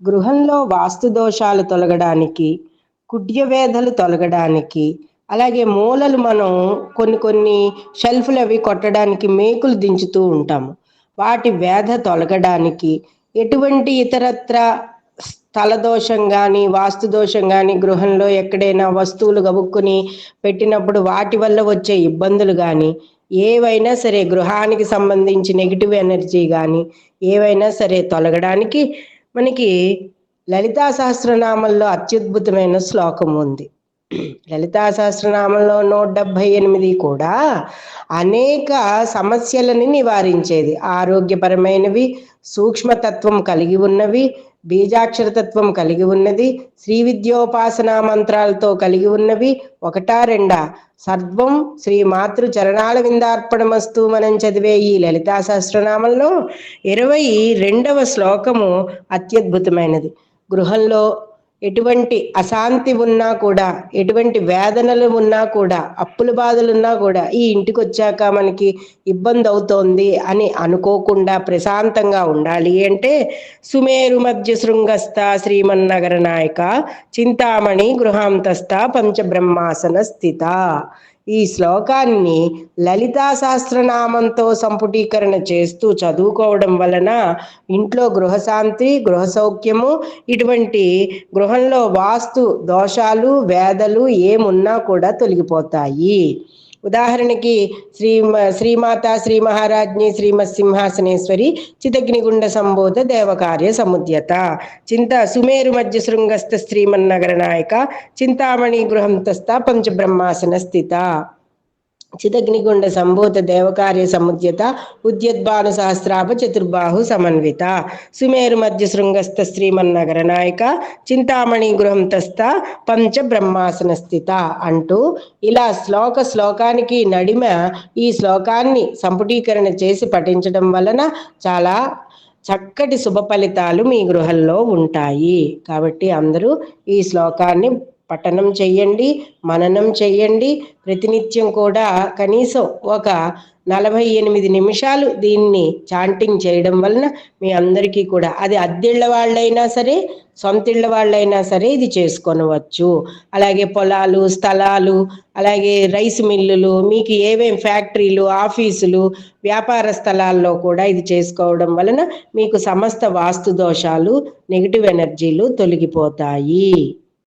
గృహంలో వాస్తు దోషాలు తొలగడానికి, కుడ్యవేధలు తొలగడానికి, అలాగే మూలలు మనం కొన్ని షెల్ఫ్‌లవి కొట్టడానికి మేకులు దించుతూ ఉంటాము. వాటి వేధ తొలగడానికి ఎటువంటి ఇతరత్రా స్థల దోషం గానీ, వాస్తు దోషం గానీ, గృహంలో ఎక్కడైనా వస్తువులు గబుక్కుని పెట్టినప్పుడు వాటి వల్ల వచ్చే ఇబ్బందులు గానీ, ఏవైనా సరే గృహానికి సంబంధించి నెగెటివ్ ఎనర్జీ గానీ, ఏవైనా సరే తొలగడానికి మనకి లలితా సహస్రనామంలో అత్యద్భుతమైన శ్లోకం ఉంది. లలితా సహస్రనామంలో 178 కూడా అనేక సమస్యలని నివారించేది. ఆరోగ్యపరమైనవి, సూక్ష్మతత్వం కలిగి ఉన్నవి, బీజాక్షరతత్వం కలిగి ఉన్నది, శ్రీ విద్యోపాసనా మంత్రాలతో కలిగి ఉన్నవి. ఒకటా రెండా సర్వం శ్రీ మాతృ చరణాల విందార్పణమస్తు మనం చదివే ఈ లలితా సహస్రనామంలో 22వ శ్లోకము అత్యద్భుతమైనది. గృహంలో ఎటువంటి అశాంతి ఉన్నా కూడా, ఎటువంటి వేదనలు ఉన్నా కూడా, అప్పుల బాధలున్నా కూడా ఈ ఇంటికి వచ్చాక మనకి ఇబ్బంది అవుతోంది అని అనుకోకుండా ప్రశాంతంగా ఉండాలి అంటే సుమేరు మధ్య శృంగస్థ శ్రీమన్నగర నాయక చింతామణి గృహాంతస్థ పంచబ్రహ్మాసన స్థిత. ఈ శ్లోకాన్ని లలితా సహస్రనామంతో సంపుటీకరణ చేస్తూ చదువుకోవడం వలన ఇంట్లో గృహశాంతి, గృహ సౌఖ్యము, ఇటువంటి గృహంలో వాస్తు దోషాలు, వేదలు ఏమున్నా కూడా తొలగిపోతాయి. ఉదాహరణకి శ్రీమాత శ్రీ మహారాజ్ఞి శ్రీమత్ సింహాసనేశ్వరి చితగ్నిగుండ సంబోధ దేవకార్య సముద్యత సుమేరు మధ్య శృంగస్థ శ్రీమన్నగర నాయక చింతామణి గృహంతస్థ పంచబ్రహ్మాసన స్థిత చిదగ్నిగుండ సంభూత దేవకార్య సముద్యత ఉద్యద్భాను సహస్రాభ చతుర్బాహు సమన్విత సుమేరు మధ్య శృంగస్థ శ్రీమన్నగర నాయక చింతామణి గృహంతస్థ పంచ బ్రహ్మాసన స్థిత అంటూ ఇలా శ్లోకానికి నడిమ ఈ శ్లోకాన్ని సంపుటీకరణ చేసి పఠించడం వలన చాలా చక్కటి శుభ ఫలితాలు మీ గృహంలో ఉంటాయి. కాబట్టి అందరూ ఈ శ్లోకాన్ని పఠనం చెయ్యండి, మననం చెయ్యండి. ప్రతినిత్యం కూడా కనీసం ఒక 48 నిమిషాలు దీన్ని చాంటింగ్ చేయడం వలన మీ అందరికీ కూడా, అది అద్దెళ్ళ వాళ్ళైనా సరే, సొంతిళ్ళ వాళ్ళైనా సరే ఇది చేసుకొనవచ్చు. అలాగే పొలాలు, స్థలాలు, అలాగే రైస్ మిల్లులు, మీకు ఏమేం ఫ్యాక్టరీలు, ఆఫీసులు, వ్యాపార స్థలాల్లో కూడా ఇది చేసుకోవడం వలన మీకు సమస్త వాస్తు దోషాలు, నెగిటివ్ ఎనర్జీలు తొలగిపోతాయి.